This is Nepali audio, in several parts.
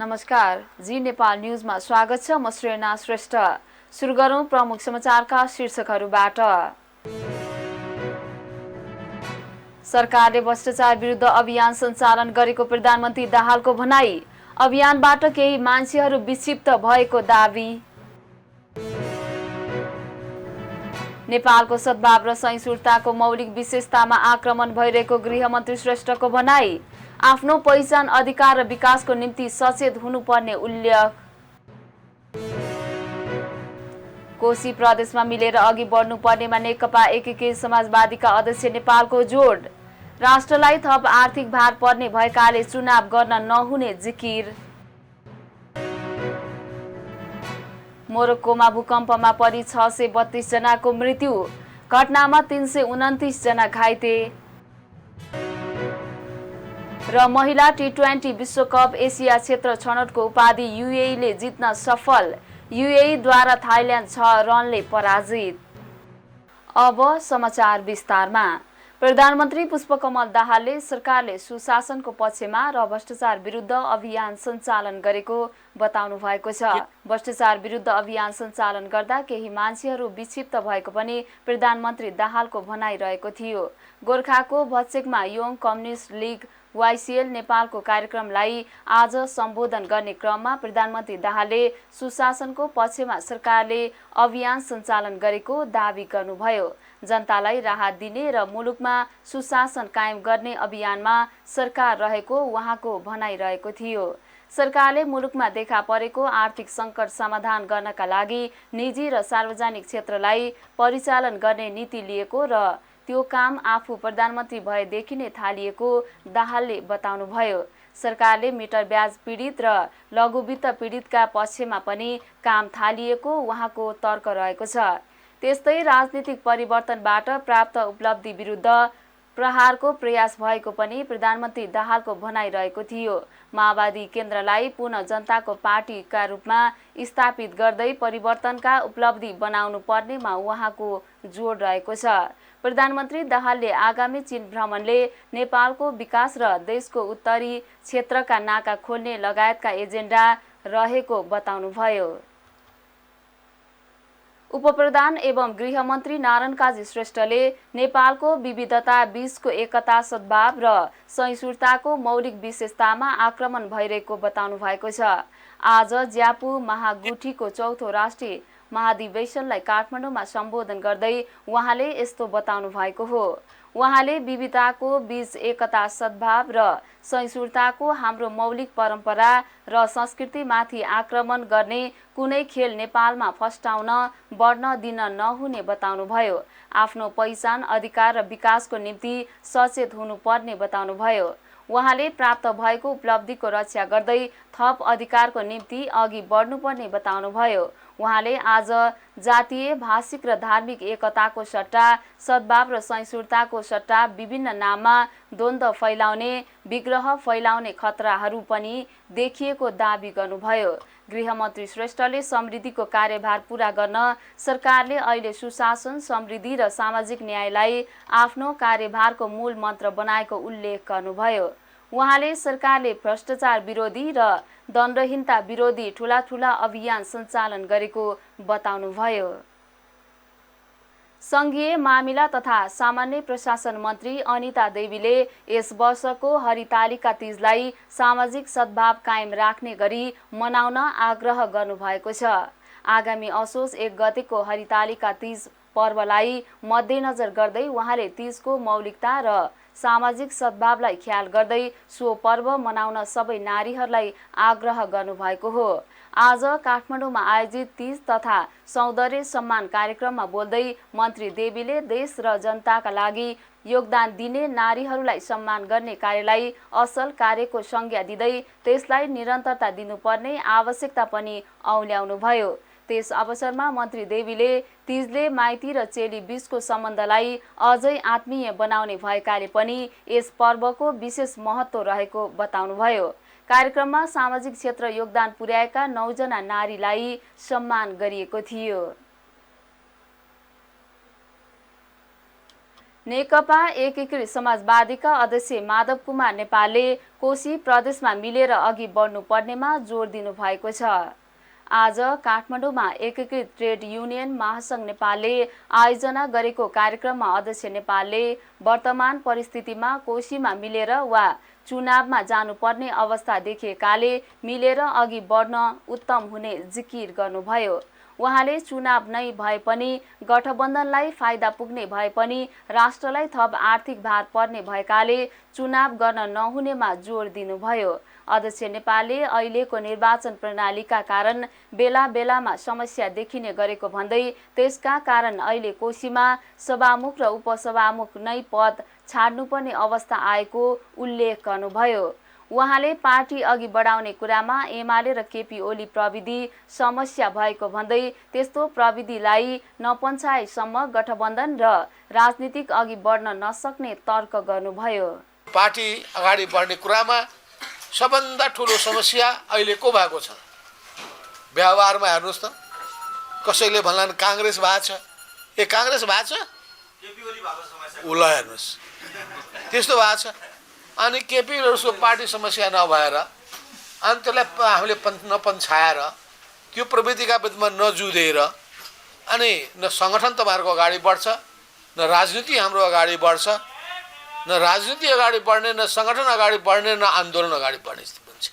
नमस्कार, जी नेपाल न्यूजमा स्वागत छ। म श्रेया श्रेष्ठ। सुरु गरौं प्रमुख समाचारका शीर्षकहरूबाट। सरकारले भ्रष्टाचार विरुद्ध अभियान सञ्चालन गरेको प्रधानमन्त्री दाहालको भनाई। अभियानबाट केही मान्छेहरू विक्षिप्त भएको दाबी। नेपालको सद्भाव र सहिष्णुताको मौलिक विशेषतामा आक्रमण भइरहेको गृहमन्त्री श्रेष्ठको भनाई। आफ्नो पहिचान, अधिकार र विकासको निम्ति सचेत हुनुपर्ने उल्लेख। कोशी प्रदेशमा मिलेर अघि बढ्नुपर्नेमा नेकपा एकीकृत समाजवादीका अध्यक्ष नेपालको जोड। राष्ट्रलाई थप आर्थिक भार पर्ने भएकाले चुनाव गर्न नहुने जिकिर। मोरक्कोमा भूकम्पमा परि 632 जनाको मृत्यु, घटनामा 329 जना घाइते। र महिला टी20 विश्वकप एसिया क्षेत्र छनौटको उपाधि युएईले जित्न सफल। युएईद्वारा थाइल्याण्ड 6 रनले पराजित। अब समाचार विस्तारमा। प्रधानमन्त्री पुष्पकमल दाहालले सरकारले सुशासनको पक्षमा र भ्रष्टाचार विरुद्ध अभियान सञ्चालन गरेको बताउनु भएको छ। भ्रष्टाचार विरुद्ध अभियान सञ्चालन गर्दा केही मान्छेहरू विक्षिप्त भएको पनि प्रधानमन्त्री दाहालको भनाइरहेको थियो। गोर्खाको भत्चेकमा योङ कम्युनिस्ट लिग वाइसिएल नेपालको कार्यक्रमलाई आज सम्बोधन गर्ने क्रममा प्रधानमन्त्री दाहालले सुशासनको पक्षमा सरकारले अभियान सञ्चालन गरेको दाबी गर्नुभयो। जनतालाई राहत दिने र मुलुकमा सुशासन कायम गर्ने अभियानमा सरकार रहेको उहाँको भनाइरहेको थियो। सरकारले मुलुकमा देखा परेको आर्थिक सङ्कट समाधान गर्नका लागि निजी र सार्वजनिक क्षेत्रलाई परिचालन गर्ने नीति लिएको र त्यो काम आफू प्रधानमन्त्री भएदेखि नै थालिएको दाहालले बताउनुभयो। सरकारले मिटर ब्याज पीडित र लघुवित्त पीडितका पक्षमा पनि काम थालिएको उहाँको तर्क रहेको छ। त्यस्तै राजनीतिक परिवर्तनबाट प्राप्त उपलब्धि विरुद्ध प्रहारको प्रयास भएको पनि प्रधानमन्त्री दाहालको भनाइरहेको थियो। माओवादी केन्द्रलाई पुनः जनताको पार्टीका रूपमा स्थापित गर्दै परिवर्तनका उपलब्धि बनाउनु पर्नेमा उहाँको जोड रहेको छ। प्रधानमन्त्री दाहालले आगामी चीन भ्रमणले नेपालको विकास र देशको उत्तरी क्षेत्रका नाका खोल्ने लगायतका एजेन्डा रहेको बताउनुभयो। उपप्रधान एवं गृहमन्त्री नारायण काजी श्रेष्ठले नेपालको विविधता बीचको एकता, सद्भाव र सहिष्णुताको मौलिक विशेषतामा आक्रमण भइरहेको बताउनु भएको छ। आज ज्यापु महागुठीको चौथो राष्ट्रिय महाधिवेशनलाई काठमाडौँमा सम्बोधन गर्दै उहाँले यस्तो बताउनु भएको हो। उहाँले विविधताको बीच एकता, सद्भाव र सहिष्णुताको हाम्रो मौलिक परम्परा र संस्कृतिमाथि आक्रमण गर्ने कुनै खेल नेपालमा फस्टाउन बढ्न दिन नहुने बताउनुभयो। आफ्नो पहिचान, अधिकार र विकासको निम्ति सचेत हुनुपर्ने बताउनुभयो। उहाँले प्राप्त भएको उपलब्धिको रक्षा गर्दै थप अधिकारको निम्ति अघि बढ्नुपर्ने बताउनुभयो। उहाँले आज जातीय, भाषिक र धार्मिक एकताको सट्टा सद्भाव र सहिष्णुताको सट्टा विभिन्न नाममा द्वन्द्व फैलाउने, विग्रह फैलाउने खतराहरू पनि देखिएको दाबी गर्नुभयो। गृहमन्त्री श्रेष्ठले समृद्धिको कार्यभार पूरा गर्न सरकारले अहिले सुशासन, समृद्धि र सामाजिक न्यायलाई आफ्नो कार्यभारको मूल मन्त्र बनाएको उल्लेख गर्नुभयो। उहाँले सरकारले भ्रष्टाचार विरोधी र दण्डहीनता विरोधी ठूला अभियान सञ्चालन गरेको बताउनुभयो। संघीय मामिला तथा सामान्य प्रशासन मन्त्री अनिता देवीले यस वर्षको हरितालिका तीजलाई सामाजिक सद्भाव कायम राख्ने गरी मनाउन आग्रह गर्नुभएको छ। आगामी असोज 1 गतेको हरितालिका तीज पर्वलाई मध्यनजर गर्दै उहाँले तीजको मौलिकता र सामाजिक सद्भावलाई ख्याल गर्दै सो पर्व मनाउन सबै नारीहरूलाई आग्रह गर्नुभएको हो। आज काठमाडौँमा आयोजित तीज तथा सौन्दर्य सम्मान कार्यक्रममा बोल्दै मन्त्री देवीले देश र जनताका लागि योगदान दिने नारीहरूलाई सम्मान गर्ने कार्यलाई असल कार्यको संज्ञा दिँदै त्यसलाई निरन्तरता दिनुपर्ने आवश्यकता पनि औल्याउनुभयो। त्यस अवसरमा मन्त्री देवीले तीजले माइती र चेली बीचको सम्बन्धलाई अझै आत्मीय बनाउने भएकाले पनि यस पर्वको विशेष महत्त्व रहेको बताउनुभयो। कार्यक्रममा सामाजिक क्षेत्र योगदान पुर्याएका 9 जना नारीलाई सम्मान गरिएको थियो। नेकपा एकीकृत समाजवादीका अध्यक्ष माधव कुमार नेपालले कोशी प्रदेशमा मिलेर अघि बढ्नुपर्नेमा जोड दिनुभएको छ। आज काठमाडौँमा एकीकृत ट्रेड युनियन महासंघ नेपालले आयोजना गरेको कार्यक्रममा अध्यक्ष नेपालले वर्तमान परिस्थितिमा कोशीमा मिलेर वा चुनावमा जानुपर्ने अवस्था देखिएकाले मिलेर अघि बढ्न उत्तम हुने जिकिर गर्नुभयो। उहाँले चुनाव नै भए पनि गठबन्धनलाई फाइदा पुग्ने भए पनि राष्ट्रलाई थप आर्थिक भार पर्ने भएकाले चुनाव गर्न नहुनेमा जोड दिनुभयो। अध्यक्ष नेपालले अहिलेको निर्वाचन प्रणालीका कारण बेला बेलामा समस्या देखिने गरेको भन्दै त्यसका कारण अहिले कोशीमा सभामुख र उपसभामुख नै पद छाड्नुपर्ने अवस्था आएको उल्लेख गर्नुभयो। उहाँले पार्टी अघि बढाउने कुरामा एमाले र केपी ओली प्रविधि समस्या भएको भन्दै त्यस्तो प्रविधिलाई नपन्छाएसम्म गठबन्धन र राजनीतिक अघि बढ्न नसक्ने तर्क गर्नुभयो। पार्टी अगाडि बढ्ने कुरामा सबभन्दा ठुलो समस्या अहिले को भएको छ? व्यवहारमा हेर्नुहोस् त, कसैले भन्लान् काङ्ग्रेस भएको छ, काङ्ग्रेस भएको छ, उसलाई हेर्नुहोस् त्यस्तो भएको छ। अनि केपी र उसको पार्टी समस्या नभएर अनि त्यसलाई हामीले नपन्छाएर त्यो प्रविधिका विरुद्धमा नजुधेर अनि न सङ्गठन तपाईँहरूको अगाडि बढ्छ, न राजनीति हाम्रो अगाडि बढ्छ, न राजनीति अगाडि बढ्ने, न सङ्गठन अगाडि बढ्ने, न आन्दोलन अगाडि बढ्ने स्थिति हुन्छ।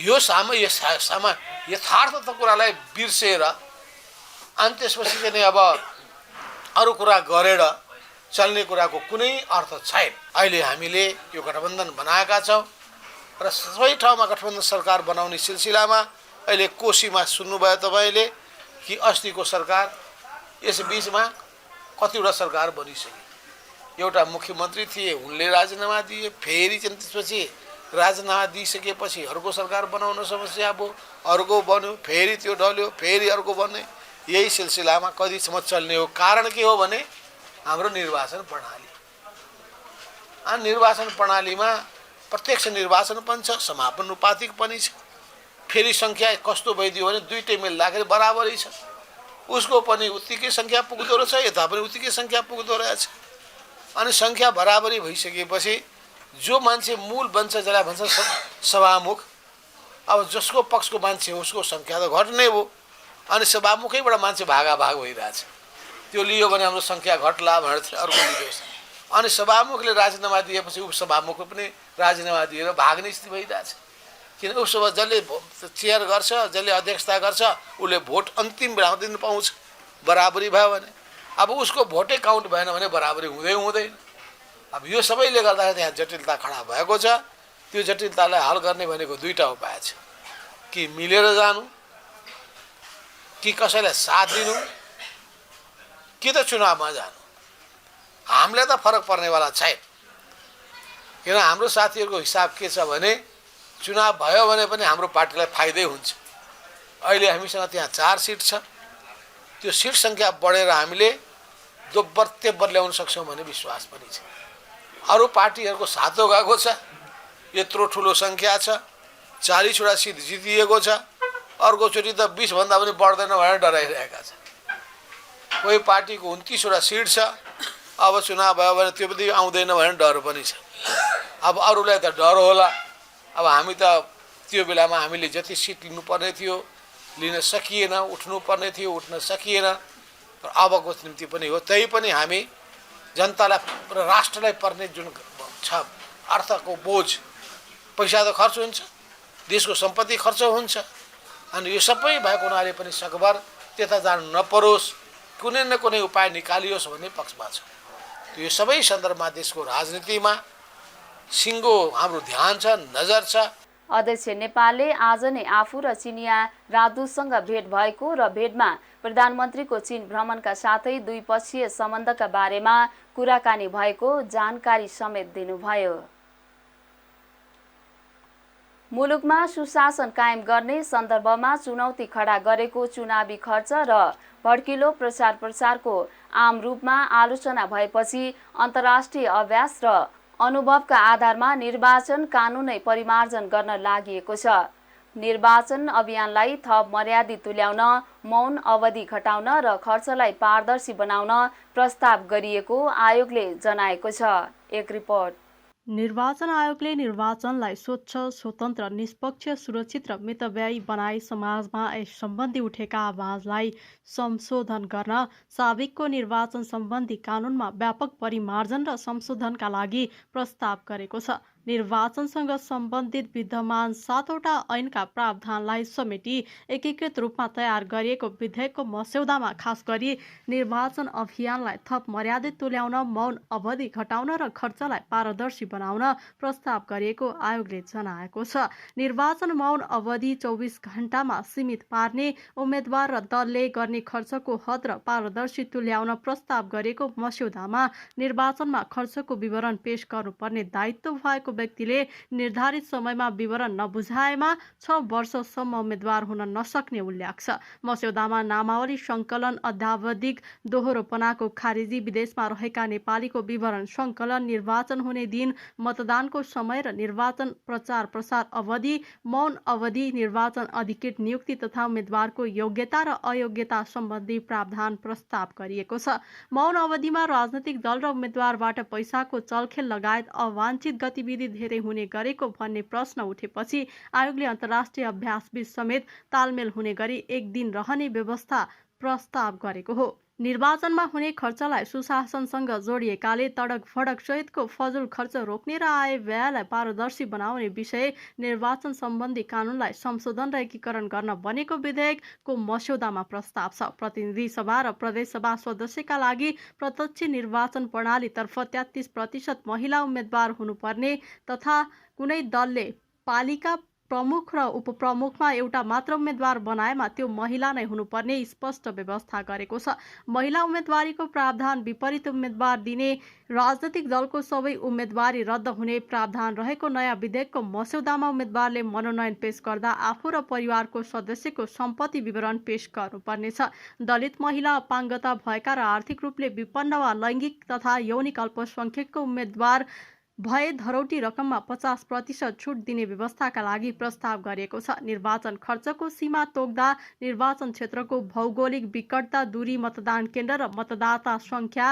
यो यथार्थ कुरालाई बिर्सेर अनि त्यसपछि चाहिँ अब अरू कुरा गरेर चल्ने कुराको कुनै अर्थ छैन। अहिले हामीले यो गठबन्धन बनाएका छौँ र सबै ठाउँमा गठबन्धन सरकार बनाउने सिलसिलामा अहिले कोशीमा सुन्नुभयो तपाईँले कि अस्तिको सरकार यस बिचमा कतिवटा सरकार बनिसक्यो। एउटा मुख्यमन्त्री थिए, उनले राजीनामा दिए, फेरि चाहिँ त्यसपछि राजीनामा दिइसकेपछि अर्को सरकार बनाउन समस्या भयो, अर्को बन्यो, फेरि त्यो ढल्यो, फेरि अर्को बन्ने, यही सिलसिलामा कतिसम्म चल्ने हो? कारण के हो भने हाम्रो निर्वाचन प्रणाली। अनि निर्वाचन प्रणालीमा प्रत्यक्ष निर्वाचन पनि छ, समानुपातिक पनि छ। फेरि सङ्ख्या कस्तो भइदियो भने दुईटै मिल्दाखेरि बराबरै छ, उसको पनि उत्तिकै सङ्ख्या पुग्दो रहेछ, यता पनि उत्तिकै सङ्ख्या पुग्दो रहेछ। अनि सङ्ख्या बराबरी भइसकेपछि जो मान्छे मूल बन्छ, जसलाई भन्छ सभामुख, अब जसको पक्षको मान्छे उसको सङ्ख्या त घट्ने हो। अनि सभामुखैबाट मान्छे भागाभाग भइरहेछ। त्यो लियो भने हाम्रो सङ्ख्या घट्ला भनेर अर्को लियोस्। अनि सभामुखले राजीनामा दिएपछि उपसभामुखले पनि राजीनामा दिएर भाग्ने स्थिति भइरहेछ। किन उपसभा जसले चेयर गर्छ, जसले अध्यक्षता गर्छ, उसले भोट अन्तिम बेलामा दिन पाउँछ, बराबरी भयो भने। अब उसको भोटै काउन्ट भएन भने बराबरी हुँदैन। अब यो सबैले गर्दाखेरि त्यहाँ जटिलता खडा भएको छ। त्यो जटिलतालाई हल गर्ने भनेको दुईवटा उपाय छ, कि मिलेर जानु, कि कसैलाई साथ दिनु, कि त चुनावमा जानु। हामीलाई त फरक पर्नेवाला छैन, किन हाम्रो साथीहरूको हिसाब के छ भने चुनाव भयो भने पनि हाम्रो पार्टीलाई फाइदै हुन्छ। अहिले हामीसँग त्यहाँ 4 सिट छ, त्यो सिट सङ्ख्या बढेर हामीले दोब्बर तेब्बर ल्याउन सक्छौँ भन्ने विश्वास पनि छ। अरू पार्टीहरूको सातो गएको छ, यत्रो ठुलो सङ्ख्या छ, 40वटा सिट जितिएको छ, अर्कोचोटि त 20 भन्दा पनि बढ्दैन भनेर डराइरहेका छ। कोही पार्टीको 29वटा सिट छ, अब चुनाव भयो भने त्यो पनि आउँदैन भनेर डर पनि छ। अब अरूलाई त डर होला। अब हामी त त्यो बेलामा हामीले जति सिट लिनुपर्ने थियो लिन सकिएन, उठ्नुपर्ने थियो उठ्न सकिएन। तर अबको निम्ति पनि हो, त्यही पनि हामी जनतालाई र राष्ट्रलाई पर्ने जुन छ अर्थको बोझ, पैसा त खर्च हुन्छ, देशको सम्पत्ति खर्च हुन्छ। अनि यो सबै भएको हुनाले पनि सकभर त्यता जानु नपरोस्, कुनै न कुनै उपाय निकालियोस् भन्ने पक्षमा छ। यो सबै सन्दर्भमा देशको राजनीतिमा सिङ्गो हाम्रो ध्यान छ, नजर छ। अध्यक्ष नेपालले आज नै आफू र चिनिया राजदूतसँग भेट भएको र भेटमा प्रधानमन्त्रीको चीन भ्रमणका साथै द्विपक्षीय सम्बन्धका बारेमा कुराकानी भएको जानकारी समेत दिनुभयो। मुलुकमा सुशासन कायम गर्ने सन्दर्भमा चुनौती खडा गरेको चुनावी खर्च र भड्किलो प्रचार प्रसारको आम रूपमा आलोचना भएपछि अन्तर्राष्ट्रिय अभ्यास र अनुभवका आधारमा निर्वाचन कानुनै परिमार्जन गर्न लागि छ। निर्वाचन अभियानलाई थप मर्यादित तुल्याउन मौन अवधि घटाउन र खर्चलाई पारदर्शी बनाउन प्रस्ताव गरिएको आयोगले जनाएको छ। एक रिपोर्ट। निर्वाचन आयोगले निर्वाचनलाई स्वच्छ, स्वतन्त्र, निष्पक्ष, सुरक्षित र मितव्ययी बनाई समाजमा यस सम्बन्धी उठेका आवाजलाई संशोधन गर्न साबिकको निर्वाचन सम्बन्धी कानुनमा व्यापक परिमार्जन र संशोधनका लागि प्रस्ताव गरेको छ। निर्वाचनसँग सम्बन्धित विद्यमान 7वटा ऐनका प्रावधानलाई समेटी एकीकृत रूपमा तयार गरिएको विधेयकको मस्यौदामा खास गरी निर्वाचन अभियानलाई थप मर्यादित तुल्याउन, मौन अवधि घटाउन र खर्चलाई पारदर्शी बनाउन प्रस्ताव गरिएको आयोगले जनाएको छ। निर्वाचन मौन अवधि 24 घण्टामा सीमित पार्ने, उम्मेद्वार र दलले गर्ने खर्चको हद र पारदर्शी तुल्याउन प्रस्ताव गरेको मस्यौदामा निर्वाचनमा खर्चको विवरण पेश गर्नुपर्ने दायित्व भएको व्यक्तिले निर्धारित समयमा विवरण नबुझाएमा 6 वर्षसम्म उम्मेद्वार हुन नसक्ने उल्लेख छ। मस्यौदामा नामावली सङ्कलन, अद्यावधिक दोहोरोपनाको खारेजी, विदेशमा रहेका नेपालीको विवरण सङ्कलन, निर्वाचन हुने दिन, मतदानको समय र निर्वाचन प्रचार प्रसार अवधि, मौन अवधि, निर्वाचन अधिकृत नियुक्ति तथा उम्मेद्वारको योग्यता र अयोग्यता सम्बन्धी प्रावधान प्रस्ताव गरिएको छ। मौन अवधिमा राजनैतिक दल र उम्मेद्वारबाट पैसाको चलखेल लगायत अवाञ्छित गतिविधि धेरै हुने गरेको भन्ने प्रश्न उठेपछि आयोगले अन्तर्राष्ट्रिय अभ्यासबीच समेत तालमेल हुने गरी एक दिन रहने व्यवस्था प्रस्ताव गरेको हो। निर्वाचनमा हुने खर्चलाई सुशासनसँग जोडिएकाले तडक फडक सहितको फजुल खर्च रोक्ने र आय व्ययलाई पारदर्शी बनाउने विषय निर्वाचन सम्बन्धी कानुनलाई संशोधन र एकीकरण गर्न बनेको विधेयकको मस्यौदामा प्रस्ताव छ। प्रतिनिधि सभा र प्रदेश सभा सदस्यका लागि प्रत्यक्ष निर्वाचन प्रणालीतर्फ 33% महिला उम्मेद्वार हुनुपर्ने तथा कुनै दलले पालिका प्रमुख र उपप्रमुखमा एउटा मात्र उम्मेद्वार बनाएमा त्यो महिला नै हुनुपर्ने स्पष्ट व्यवस्था गरेको छ। महिला उम्मेदवारीको प्रावधान विपरीत उम्मेद्वार दिने, राजनैतिक दलको सबै उम्मेदवारी रद्द हुने प्रावधान रहेको नयाँ विधेयकको मस्यौदामा उम्मेद्वारले मनोनयन पेश गर्दा आफू र परिवारको सदस्यको सम्पत्ति विवरण पेश गर्नुपर्नेछ। दलित, महिला, अपाङ्गता भएका र आर्थिक रूपले विपन्न वा लैङ्गिक तथा यौनिक अल्पसङ्ख्यकको उम्मेद्वार भए धरौटी रकममा 50% छुट दिने व्यवस्थाका लागि प्रस्ताव गरिएको छ। निर्वाचन खर्चको सीमा तोक्दा निर्वाचन क्षेत्रको भौगोलिक विकटता, दूरी, मतदान केन्द्र र मतदाता सङ्ख्या,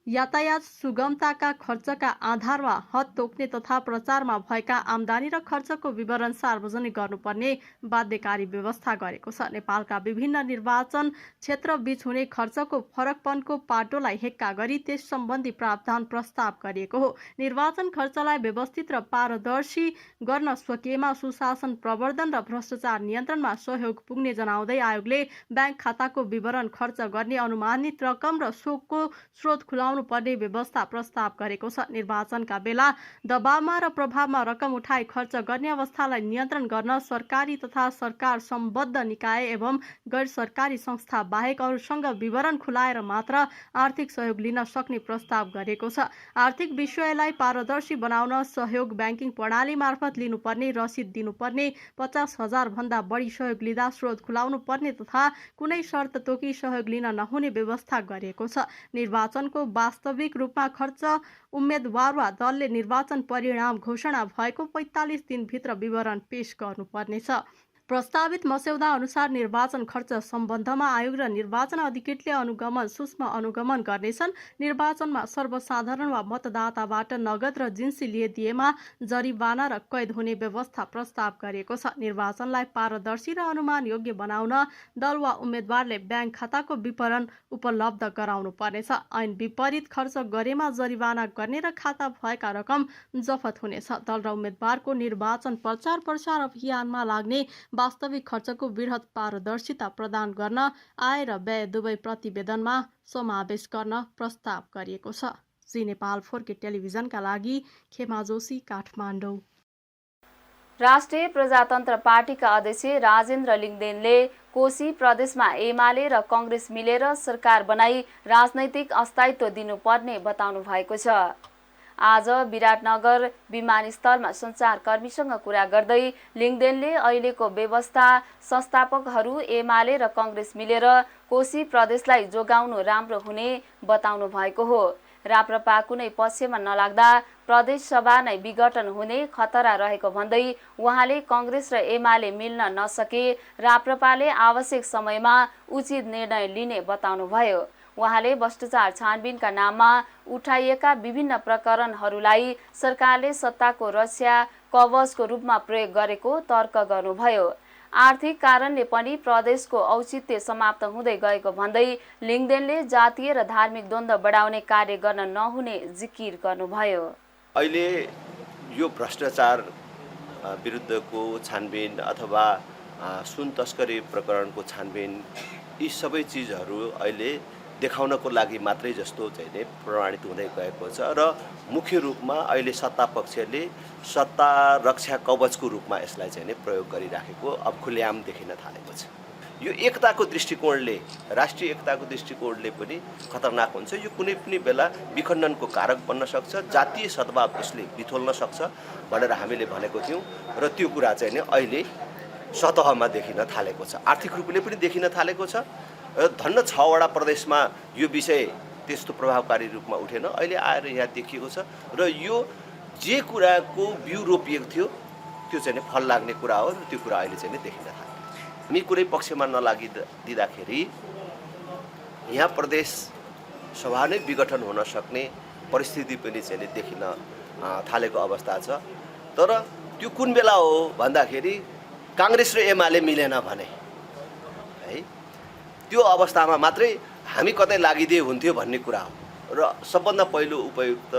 यातायात सुगमताका खर्चका आधारमा हद तोक्ने तथा प्रचारमा भएका आम्दानी र खर्चको विवरण सार्वजनिक गर्नुपर्ने बाध्यकारी व्यवस्था गरेको छ। नेपालका विभिन्न निर्वाचन क्षेत्रबीच हुने खर्चको फरकपनको पाटोलाई हेक्का गरी त्यस सम्बन्धी प्रावधान प्रस्ताव गरिएको हो। निर्वाचन खर्चलाई व्यवस्थित र पारदर्शी गर्न सकिएमा सुशासन प्रवर्धन र भ्रष्टाचार नियन्त्रणमा सहयोग पुग्ने जनाउँदै आयोगले ब्याङ्क खाताको विवरण, खर्च गर्ने अनुमानित रकम र सोको स्रोत खुलाउनु पर्ने व्यवस्था प्रस्ताव गरेको छ। निर्वाचनका बेला दबावमा र प्रभावमा रकम उठाई खर्च गर्ने अवस्थालाई नियन्त्रण गर्न सरकारी तथा सरकार सम्बद्ध निकाय एवं गैर सरकारी संस्था बाहेक अरूसँग विवरण खुलाएर मात्र आर्थिक सहयोग लिन सक्ने प्रस्ताव गरेको छ। आर्थिक विषयलाई पारदर्शी बनाउन सहयोग ब्याङ्किङ प्रणाली मार्फत लिनुपर्ने, रसिद दिनुपर्ने, 50,000 भन्दा बढी सहयोग लिँदा स्रोत खुलाउनु पर्ने तथा कुनै शर्त तोकी सहयोग लिन नहुने व्यवस्था गरिएको छ। निर्वाचनको वास्तविक रूपमा खर्च उम्मेद्वार वा दलले निर्वाचन परिणाम घोषणा भएको 45 दिनभित्र विवरण पेश गर्नुपर्नेछ। प्रस्तावित मस्यौदा अनुसार निर्वाचन खर्च सम्बन्धमा आयोग र निर्वाचन अधिकृतले अनुगमन, सूक्ष्म अनुगमन गर्नेछन्। निर्वाचनमा सर्वसाधारण वा मतदाताबाट नगद र जिन्सी लिएदिएमा जरिवाना र कैद हुने व्यवस्था प्रस्ताव गरिएको छ। निर्वाचनलाई पारदर्शी र अनुमान योग्य बनाउन दल वा उम्मेद्वारले ब्याङ्क खाताको विवरण उपलब्ध गराउनु पर्नेछ। ऐन विपरीत खर्च गरेमा जरिवाना गर्ने र खाता भएका रकम जफत हुनेछ। दल र उम्मेद्वारको निर्वाचन प्रचार प्रसार अभियानमा लाग्ने वास्तविक खर्चको वृहत पारदर्शिता प्रदान गर्न आय र व्यय दुवै प्रतिवेदनमा समावेश गर्न प्रस्ताव गरिएको छ। जी नेपाल 4K टेलिभिजनका लागि खेमा जोशी, काठमाडौँ। राष्ट्रिय प्रजातन्त्र पार्टीका अध्यक्ष राजेन्द्र लिङ्गदेनले कोशी प्रदेशमा एमाले र कङ्ग्रेस मिलेर सरकार बनाई राजनैतिक अस्थायित्व दिनुपर्ने बताउनु भएको छ। आज विराटनगर विमानस्थलमा सञ्चारकर्मीसँग कुरा गर्दै लिङ्गदेनले अहिलेको व्यवस्था संस्थापकहरू एमाले र कङ्ग्रेस मिलेर कोशी प्रदेशलाई जोगाउनु राम्रो हुने बताउनु भएको हो। राप्रपा कुनै पक्षमा नलाग्दा प्रदेशसभा नै विघटन हुने खतरा रहेको भन्दै उहाँले कांग्रेस र एमाले मिल्न नसके राप्रपाले आवश्यक समयमा उचित निर्णय लिने बताउनुभयो। उहाँले भ्रष्टाचार छानबिनका नाममा उठाइएका विभिन्न प्रकरणहरूलाई सरकारले सत्ताको रक्षा कवचको रूपमा प्रयोग गरेको तर्क गर्नुभयो। आर्थिक कारणले पनि प्रदेशको औचित्य समाप्त हुँदै गएको भन्दै लिङदेनले जातीय र धार्मिक द्वन्द्व बढाउने कार्य गर्न नहुने जिकिर गर्नुभयो। अहिले यो भ्रष्टाचार विरुद्धको छानबिन अथवा सुन तस्करी प्रकरणको छानबिन यी सबै चिजहरू अहिले देखाउनको लागि मात्रै जस्तो चाहिँ प्रमाणित हुँदै गएको छ र मुख्य रूपमा अहिले सत्ता पक्षले सत्ता रक्षा कवचको रूपमा यसलाई चाहिँ प्रयोग गरिराखेको अब खुलेआम देखिन थालेको छ। यो एकताको दृष्टिकोणले राष्ट्रिय एकताको दृष्टिकोणले पनि खतरनाक हुन्छ। यो कुनै पनि बेला विखण्डनको कारक बन्न सक्छ, जातीय सद्भाव यसले बिथोल्न सक्छ भनेर हामीले भनेको थियौँ र त्यो कुरा चाहिँ अहिले सतहमा देखिन थालेको छ, आर्थिक रूपले पनि देखिन थालेको छ। धन्न 6 वटा प्रदेशमा यो विषय त्यस्तो प्रभावकारी रूपमा उठेन, अहिले आएर यहाँ देखिएको छ र यो जे कुराको बिउ रोपिएको थियो त्यो चाहिँ फल लाग्ने कुरा हो र त्यो कुरा अहिले चाहिँ देखिन थाल्यो। हामी कुनै पक्षमा नलागिदिँदाखेरि यहाँ प्रदेश सभा नै विघटन हुन सक्ने परिस्थिति पनि चाहिँ देखिन थालेको अवस्था छ। तर त्यो कुन बेला हो भन्दाखेरि कांग्रेस र एमाले मिलेन भने है त्यो अवस्थामा मात्रै हामी कतै लागिदिए हुन्थ्यो भन्ने कुरा हो। र सबभन्दा पहिलो उपयुक्त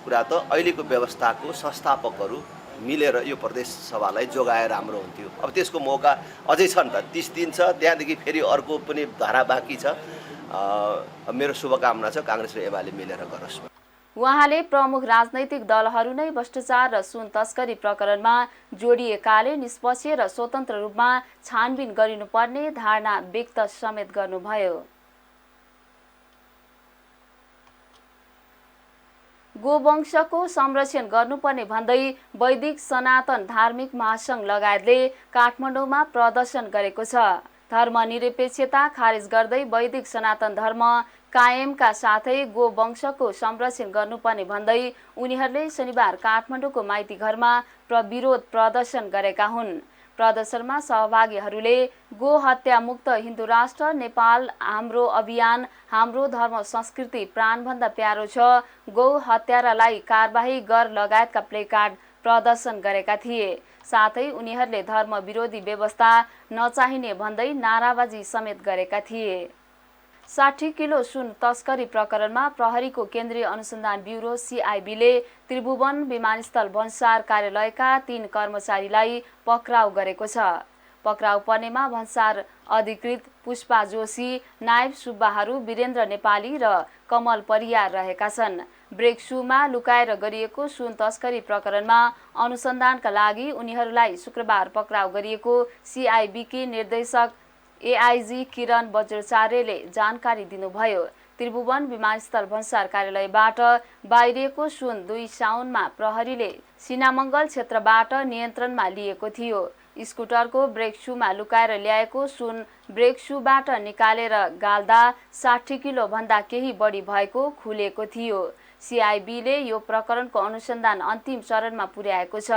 कुरा त अहिलेको व्यवस्थाको संस्थापकहरू मिलेर यो प्रदेश सभालाई जोगाए राम्रो हुन्थ्यो। अब त्यसको मौका अझै छ नि त, 30 दिन छ, त्यहाँदेखि फेरि अर्को पनि धारा बाँकी छ। मेरो शुभकामना छ कांग्रेस र एमाले मिलेर गरोस्। उहाँले प्रमुख राजनैतिक दलहरू नै भ्रष्टाचार र सुन तस्करी प्रकरणमा जोडिएकाले निष्पक्ष र स्वतन्त्र रूपमा छानबिन गरिनुपर्ने धारणा व्यक्त समेत गर्नुभयो। गोवंशको संरक्षण गर्नुपर्ने भन्दै वैदिक सनातन धार्मिक महासंघ लगायतले काठमाडौँमा प्रदर्शन गरेको छ। धर्मनिरपेक्षता खारेज गर्दै वैदिक सनातन धर्म कायमका साथै गोवंशको संरक्षण गर्नुपर्ने भन्दै उनीहरूले शनिबार काठमाडौँको माइती घरमा विरोध प्रदर्शन गरेका हुन्। प्रदर्शनमा सहभागीहरूले गो हत्या मुक्त हिन्दू राष्ट्र नेपाल हाम्रो अभियान, हाम्रो धर्म संस्कृति प्राणभन्दा प्यारो छ, गौ हत्यारालाई कारबाही गर लगायतका प्लेकार्ड प्रदर्शन गरेका थिए। साथै उनीहरूले धर्म विरोधी व्यवस्था नचाहिने भन्दै नाराबाजी समेत गरेका थिए। 60 किलो सुन तस्करी प्रकरणमा प्रहरीको केन्द्रीय अनुसन्धान ब्युरो CIBले त्रिभुवन विमानस्थल भन्सार कार्यालयका 3 कर्मचारीलाई पक्राउ गरेको छ। पक्राउ पर्नेमा भन्सार अधिकृत पुष्पा जोशी, नायब सुब्बाहरू वीरेन्द्र नेपाली र कमल परियार रहेका छन्। ब्रेक सूमा लुकाएर गरिएको सुन तस्करी प्रकरणमा अनुसन्धानका लागि उनीहरूलाई शुक्रबार पक्राउ गरिएको CIBकी निर्देशक AIG किरण बज्राचार्यले जानकारी दिनुभयो। त्रिभुवन विमानस्थल भन्सार कार्यालयबाट बाहिरिएको सुन 2 साउनमा प्रहरीले सिनामङ्गल क्षेत्रबाट नियन्त्रणमा लिएको थियो। स्कुटरको ब्रेक सूमा लुकाएर ल्याएको सुन ब्रेक सूबाट निकालेर गाल्दा 60 किलो भन्दा केही बढी भएको खुलेको थियो। CIBले यो प्रकरणको अनुसन्धान अन्तिम चरणमा पुर्याएको छ।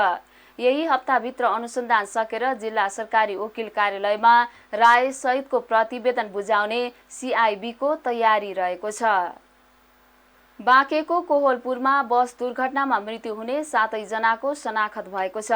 यही हप्ताभित्र अनुसन्धान सकेर जिल्ला सरकारी वकिल कार्यालयमा राय सहितको प्रतिवेदन बुझाउने CIBको तयारी रहेको छ। बाँकेको कोहलपुरमा बस दुर्घटनामा मृत्यु हुने 7 जनाको शनाखत भएको छ।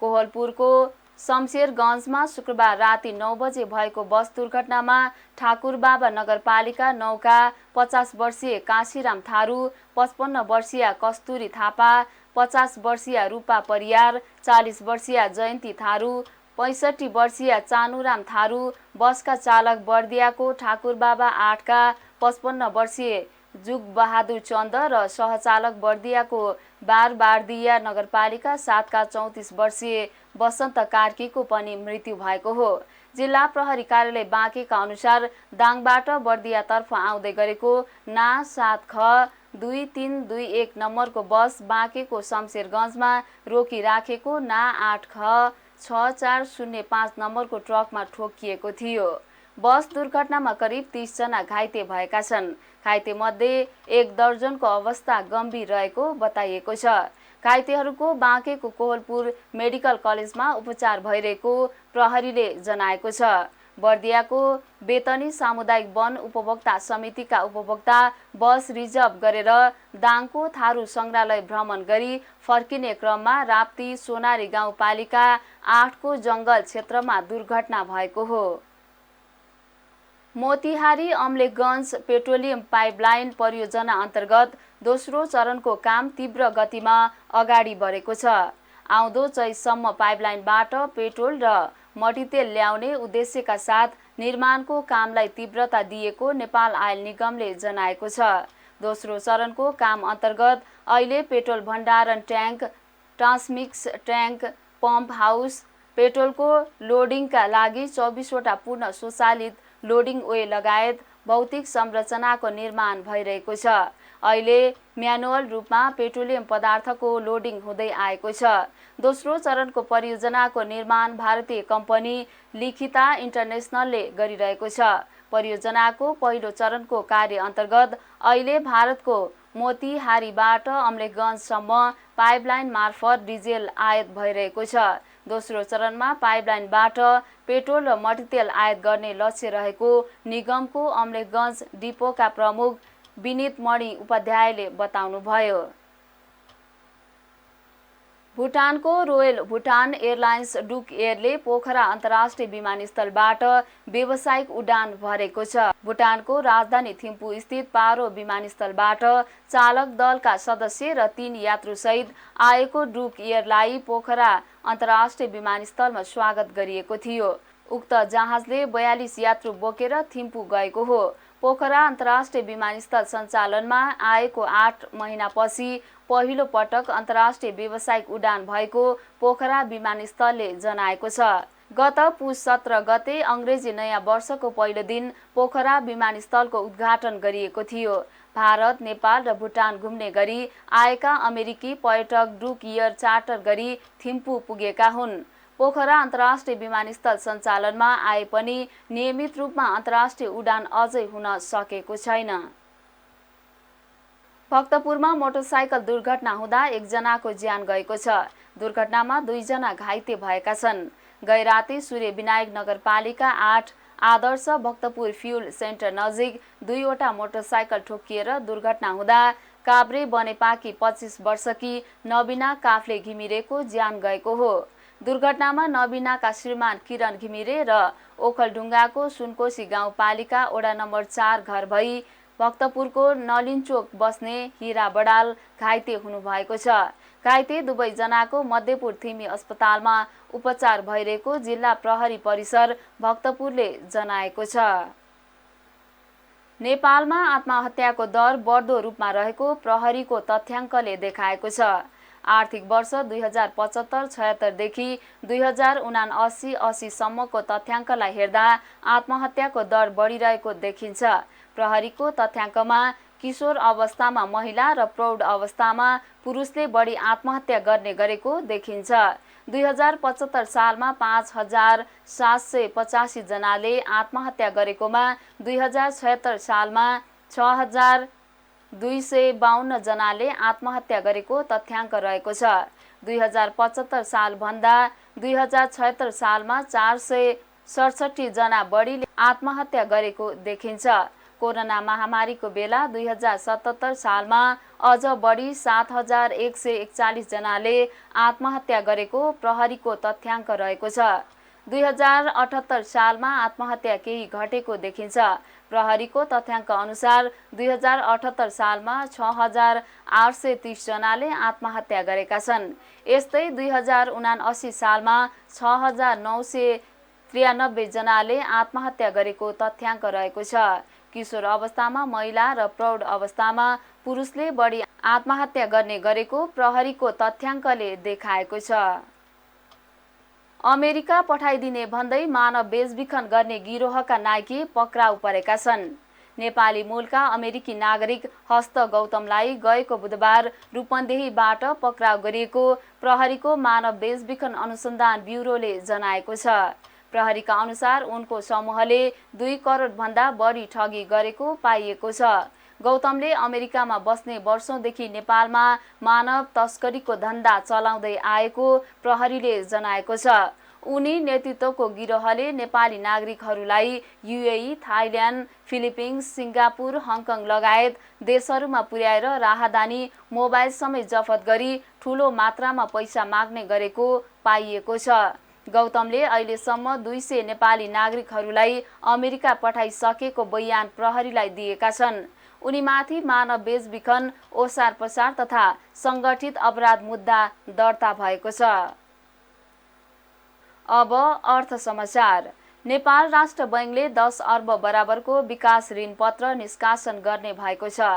कोहलपुरको शमशेरगञ्जमा शुक्रबार राति 9 बजे भएको बस दुर्घटनामा ठाकुरबाबा नगरपालिका 9 का 50 वर्षीय काशीराम थारू, 55 वर्षीय कस्तुरी थापा, 50 वर्षीय रूपा परियार, 40 वर्षीय जयन्ती थारू, 65 वर्षीय चानुराम थारू, बसका चालक बर्दियाको ठाकुरबाबा 8 का 55 वर्षीय जुगबहादुर चन्द र सहचालक बर्दियाको बारबारदिया नगरपालिका 7 का 34 वर्षीय बसन्त कार्कीको पनि मृत्यु भएको हो। जिल्ला प्रहरी कार्यालय बाँकेका अनुसार दाङबाट बर्दियातर्फ आउँदै गरेको ना 7 ख 2321 नम्बरको बस बाँकेको शमशेरगञ्जमा रोकिराखेको ना 8 ख 6405 नम्बरको ट्रकमा ठोकिएको थियो। बस दुर्घटनामा करिब 30 जना घाइते भएका छन्। घाइतेमध्ये 1 दर्जनको अवस्था गम्भीर रहेको बताइएको छ। घाइतेहरूको बाँकेको कोहलपुर मेडिकल कलेजमा उपचार भइरहेको प्रहरीले जनाएको छ। बर्दियाको बेतनी सामुदायिक वन उपभोक्ता समितिका उपभोक्ता बस रिजर्भ गरेर दाङको थारू सङ्ग्रहालय भ्रमण गरी फर्किने क्रममा राप्ती सोनारी गाउँपालिका 8 को जङ्गल क्षेत्रमा दुर्घटना भएको हो। मोतिहारी अम्लेखगञ्ज पेट्रोलियम पाइपलाइन परियोजना अन्तर्गत दोस्रो चरणको काम तीव्र गतिमा अगाडि बढेको छ। आउँदो चैतसम्म पाइपलाइनबाट पेट्रोल र मट्टितेल ल्याउने उद्देश्यका साथ निर्माणको कामलाई तीव्रता दिएको नेपाल आयल निगमले जनाएको छ। दोस्रो चरणको काम अन्तर्गत अहिले पेट्रोल भण्डारण ट्याङ्क, ट्रान्समिक्स ट्याङ्क, पम्प हाउस, पेट्रोलको लोडिङका लागि 24 वटा पूर्ण स्वचालित लोडिङ वे लगायत भौतिक संरचनाको निर्माण भइरहेको छ। अहिले म्यानुअल रूपमा पेट्रोलियम पदार्थको लोडिङ हुँदै आएको छ। दोस्रो चरणको परियोजनाको निर्माण भारतीय कम्पनी लिखिता इन्टरनेसनलले गरिरहेको छ। परियोजनाको पहिलो चरणको कार्य अन्तर्गत अहिले भारतको मोतिहारीबाट अम्लेखगञ्जसम्म पाइपलाइन मार्फत डिजेल आयात भइरहेको छ। दोस्रो चरणमा पाइपलाइनबाट पेट्रोल र मट्टितेल आयात गर्ने लक्ष्य रहेको निगमको अम्लेखगञ्ज डिपोका प्रमुख विनित मणि उपाध्यायले बताउनुभयो। भुटानको रोयल भुटान एयरलाइन्स डुक एयरले पोखरा अन्तर्राष्ट्रिय विमानस्थलबाट व्यावसायिक उडान भरेको छ। भुटानको राजधानी थिम्पू स्थित पारो विमानस्थलबाट चालक दलका सदस्य र 3 यात्रुसहित आएको डुक एयरलाई पोखरा अन्तर्राष्ट्रिय विमानस्थलमा स्वागत गरिएको थियो। उक्त जहाजले 42 यात्रु बोकेर थिम्पू गएको हो। पोखरा अन्तर्राष्ट्रिय विमानस्थल सञ्चालनमा आएको 8 महिनापछि पहिलो पटक अन्तर्राष्ट्रिय व्यावसायिक उडान भएको पोखरा विमानस्थलले जनाएको छ। गत पुस 17 गते अङ्ग्रेजी नयाँ वर्षको पहिलो दिन पोखरा विमानस्थलको उद्घाटन गरिएको थियो। भारत, नेपाल र भुटान घुम्ने गरी आएका अमेरिकी पर्यटक डुक एयर चार्टर गरी थिम्पू पुगेका हुन्। पोखरा अन्तर्राष्ट्रिय विमानस्थल सञ्चालनमा आए पनि नियमित रूपमा अन्तर्राष्ट्रिय उडान अझै हुन सकेको छैन। भक्तपुरमा मोटरसाइकल दुर्घटना हुँदा 1 जनाको ज्यान गएको छ। दुर्घटनामा 2 जना घाइते भएका छन्। गैराती सूर्य विनायक नगरपालिका 8 आदर्श भक्तपुर फ्युल सेन्टर नजिक 2 वटा मोटरसाइकल ठोकिएर दुर्घटना हुँदा काभ्रे बनेपाकी 25 वर्षकी नबिना काफ्ले घिमिरेको ज्यान गएको हो। दुर्घटनामा नबिनाका श्रीमान किरण घिमिरे र ओखलढुङ्गाको सुनकोशी गाउँपालिका वडा नम्बर 4 घर भई भक्तपुरको नलिनचोक बस्ने हिरा बडाल घाइते हुनुभएको छ। घाइते दुवै जनाको मध्यपुर थिमी अस्पतालमा उपचार भइरहेको जिल्ला प्रहरी परिसर भक्तपुरले जनाएको छ। नेपालमा आत्महत्याको दर बढ्दो रूपमा रहेको प्रहरीको तथ्याङ्कले देखाएको छ। आर्थिक वर्ष 2075-76 देखि 2079-80 सम्मको तथ्याङ्कलाई हेर्दा आत्महत्याको दर बढिरहेको देखिन्छ। प्रहरीको तथ्याङ्कमा किशोर अवस्थामा महिला र प्रौढ अवस्थामा पुरुषले बढी आत्महत्या गर्ने गरेको देखिन्छ। 2075 सालमा 5785 जनाले आत्महत्या गरेकोमा 2076 सालमा 6252 जनाले आत्महत्या गरेको तथ्याङ्क रहेको छ। 2075 साल भन्दा 2076 सालमा 467 जना बढीले आत्महत्या गरेको देखिन्छ। कोरोना महामारीको बेला 2077 सालमा अझ बढी 7141 जनाले आत्महत्या गरेको प्रहरीको तथ्याङ्क रहेको छ। 2078 सालमा आत्महत्या केही घटेको देखिन्छ। प्रहरीको तथ्याङ्क अनुसार 2078 सालमा 6830 जनाले आत्महत्या गरेका छन्। यस्तै 2079 सालमा 6993 जनाले आत्महत्या गरेको तथ्याङ्क रहेको छ। किशोर अवस्थामा महिला र प्रौढ अवस्थामा पुरुषले बढी आत्महत्या गर्ने गरेको प्रहरीको तथ्याङ्कले देखाएको छ। अमेरिका पठाइदिने भन्दै मानव बेचबिखन गर्ने गिरोहका नायकी पक्राउ परेका छन्। नेपाली मूलका अमेरिकी नागरिक हस्त गौतमलाई गएको बुधबार रूपन्देहीबाट पक्राउ गरिएको प्रहरीको मानव बेचबिखन अनुसन्धान ब्युरोले जनाएको छ। प्रहरीका अनुसार उनको समूहले 2 करोड भन्दा बढी ठगी गरेको पाइएको छ। गौतमले अमेरिकामा बस्ने वर्षौंदेखि नेपालमा मानव तस्करीको धन्दा चलाउँदै आएको प्रहरीले जनाएको छ। उनी नेतृत्वको गिरोहले नेपाली नागरिकहरूलाई UAE, Thailand, Philippines, Singapore, Hong Kong लगायत देशहरूमा पुर्याएर राहदानी, मोबाइल समेत जफत गरी ठूलो मात्रामा पैसा माग्ने गरेको पाइएको छ। गौतमले अहिलेसम्म 200 नेपाली नागरिकहरूलाई अमेरिका पठाइसकेको बयान प्रहरीलाई दिएका छन्। उनीमाथि मानव बेचबिखन, ओसार पसार तथा सङ्गठित अपराध मुद्दा दर्ता भएको छ। अब अर्थ समाचार। नेपाल राष्ट्र बैंकले 10 अर्ब बराबरको विकास ऋण पत्र निष्कासन गर्ने भएको छ।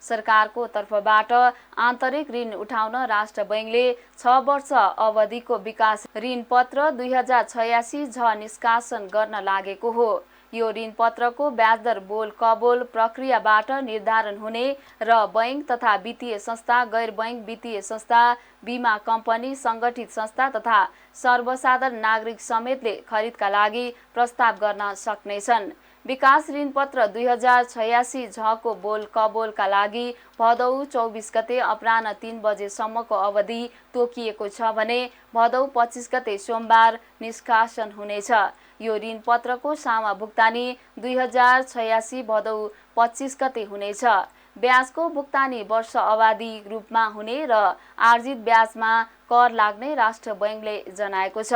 सरकारको तर्फबाट आन्तरिक ऋण उठाउन राष्ट्र बैंकले 6 वर्ष अवधिको विकास ऋण पत्र 2086 झ निष्कासन गर्न लागेको हो। यो ऋण पत्रको ब्याजदर बोल कबोल प्रक्रियाबाट निर्धारण हुने र बैंक तथा वित्तीय संस्था, गैर बैंक वित्तीय संस्था, बीमा कम्पनी, सङ्गठित संस्था तथा सर्वसाधारण नागरिक समेतले खरिदका लागि प्रस्ताव गर्न सक्नेछन्। विकास ऋण पत्र 2086 झको बोल कबोलका लागि भदौ 24 गते अपराह्न 3 बजेसम्मको अवधि तोकिएको छ भने भदौ 25 गते सोमबार निष्कासन हुनेछ। यो ऋण पत्रको सामा भुक्तानी 2086 भदौ 25 गते हुनेछ। ब्याजको भुक्तानी वर्ष अवधि रूपमा हुने र आर्जित ब्याजमा कर लाग्ने राष्ट्र बैंकले जनाएको छ।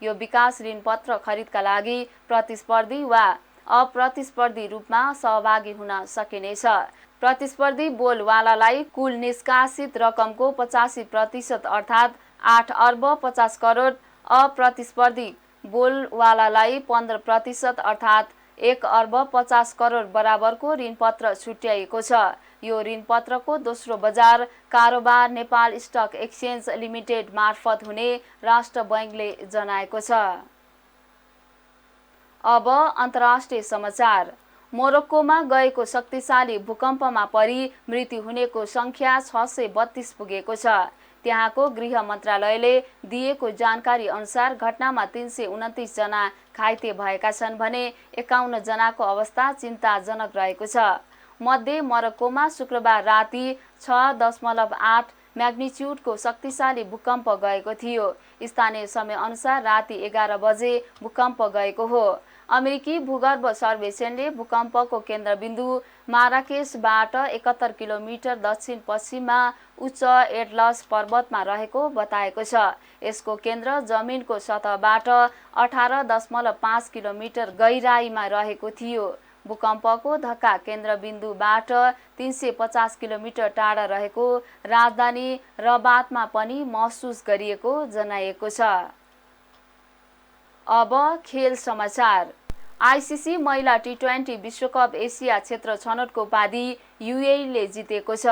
यो विकास ऋण पत्र खरिदका लागि प्रतिस्पर्धी वा अप्रतिस्पर्धी रूपमा सहभागी हुन सकिनेछ। प्रतिस्पर्धी बोलवालालाई कुल निष्कासित रकमको 85% अर्थात् 8 अर्ब 50 करोड, अप्रतिस्पर्धी बोलवालालाई 15% अर्थात् 1 अर्ब 50 करोड बराबरको ऋण पत्र छुट्याइएको छ। यो ऋण पत्रको दोस्रो बजार कारोबार नेपाल स्टक एक्सचेन्ज लिमिटेड मार्फत हुने राष्ट्र बैंकले जनाएको छ। अब अन्तर्राष्ट्रिय समाचार। मोरक्कोमा गएको शक्तिशाली भूकम्पमा परि मृत्यु हुनेको संख्या 632 पुगेको छ। त्यहाँको गृह मन्त्रालयले दिएको जानकारी अनुसार घटनामा 329 जना घाइते भएका छन् भने 51 जनाको अवस्था चिन्ताजनक रहेको छ। मध्ये मोरक्कोमा शुक्रबार राति 6.8 म्याग्निच्युडको शक्तिशाली भूकम्प गएको थियो। स्थानीय समय अनुसार राति 11 बजे भूकम्प गएको हो। अमेरिकी भूगर्भ सर्वेक्षणले भूकम्पको केन्द्रबिन्दु माराकेसबाट 71 किलोमिटर दक्षिण पश्चिममा उच्च एटलस पर्वतमा रहेको बताएको छ। यसको केन्द्र जमिनको सतहबाट 18.5 किलोमिटर गहिराईमा रहेको थियो। भूकम्पको धक्का केन्द्रबिन्दुबाट 350 किलोमिटर टाढा रहेको राजधानी रबातमा पनि महसुस गरिएको जनाइएको छ। अब खेल समाचार। आइसिसी महिला टी20 विश्वकप एसिया क्षेत्र छनौटको उपाधि युएईले जितेको छ।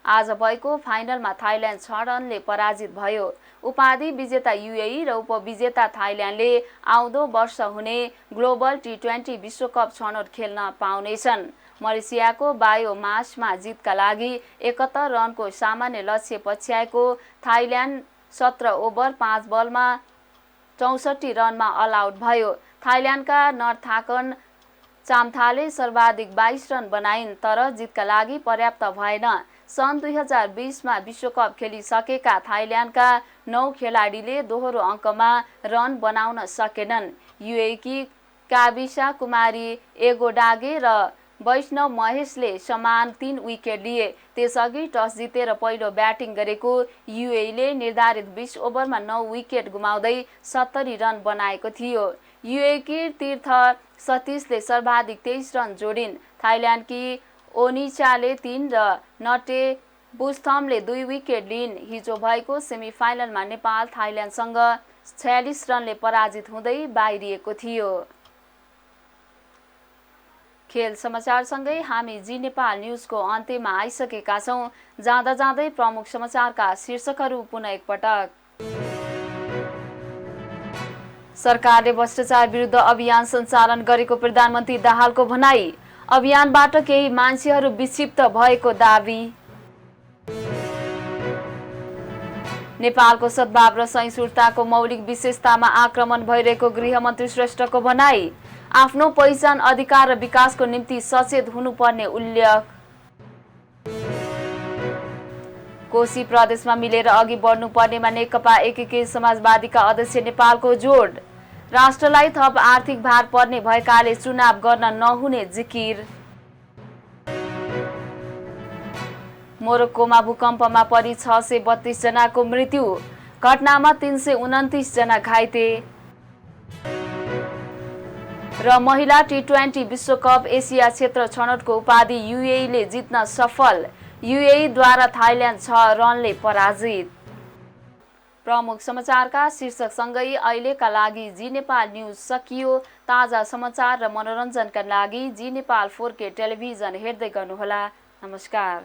आज भएको फाइनलमा थाइल्यान्ड 6 रनले पराजित भयो। उपाधि विजेता युएई र उपविजेता थाइल्यान्डले आउँदो वर्ष हुने ग्लोबल टी20 विश्वकप छनौट खेल्न पाउनेछन्। मलेसियाको बायोमासमा जितका लागि 71 रनको सामान्य लक्ष्य पछ्याएको थाइल्यान्ड 17 ओभर 5 बलमा 64 रनमा अल आउट भयो। थाइल्यान्डका नर्थाकन चाम्थाले सर्वाधिक 22 रन बनाइन् तर जितका लागि पर्याप्त भएन। सन् 2020 मा विश्वकप खेलिसकेका थाइल्यान्डका 9 खेलाडीले दोहोरो अङ्कमा रन बनाउन सकेनन्। युएकी काबिसा कुमारी एगोडागे र वैष्णव महेशले समान 3 विकेट लिए। त्यसअघि टस जितेर पहिलो ब्याटिङ गरेको युएईले निर्धारित 20 ओभरमा 9 विकेट गुमाउँदै 70 रन बनाएको थियो। युएकी तीर्थ सतीशले सर्वाधिक 23 रन जोडिन्। थाइल्यान्डकी ओनिचाले 3 र नटे बुस्थमले 2 विकेट लिइन्। हिजो भएको सेमिफाइनलमा नेपाल थाइल्यान्डसँग 46 रनले पराजित हुँदै बाहिरिएको थियो। खेल समाचारसँगै हामी जी नेपाल न्युजको अन्त्यमा आइसकेका छौं। जाँदा जाँदै प्रमुख समाचारका शीर्षकहरू पुनः एकपटक। सरकारले भ्रष्टाचार विरुद्ध अभियान सञ्चालन गरेको प्रधानमन्त्री दाहालको भनाई। अभियानबाट केही मान्छेहरू विक्षिप्त भएको दाबी। नेपालको सद्भाव र सहिष्णुताको मौलिक विशेषतामा आक्रमण भइरहेको गृहमन्त्री श्रेष्ठको भनाई। आफ्नो पहिचान, अधिकार र विकासको निम्ति सचेत हुनुपर्ने उल्लेख। कोशी प्रदेशमा मिलेर अघि बढ्नुपर्नेमा नेकपा एकीकृत समाजवादीका अध्यक्ष नेपालको जोड। राष्ट्रलाई थप आर्थिक भार पर्ने भएकाले चुनाव गर्न नहुने जिकिर। मोरक्कोमा भूकम्पमा परि 632 जनाको मृत्यु, घटनामा 329 जना घाइते। र महिला टी20 विश्वकप एसिया क्षेत्र छनौटको उपाधि युएईले जित्न सफल, युएईद्वारा थाइल्यान्ड 6 रनले पराजित। प्रमुख समाचारका शीर्षकसँगै अहिलेका लागि जी नेपाल न्युज सकियो। ताजा समाचार र मनोरञ्जनका लागि जी नेपाल 4K टेलिभिजन हेर्दै गर्नुहोला। नमस्कार।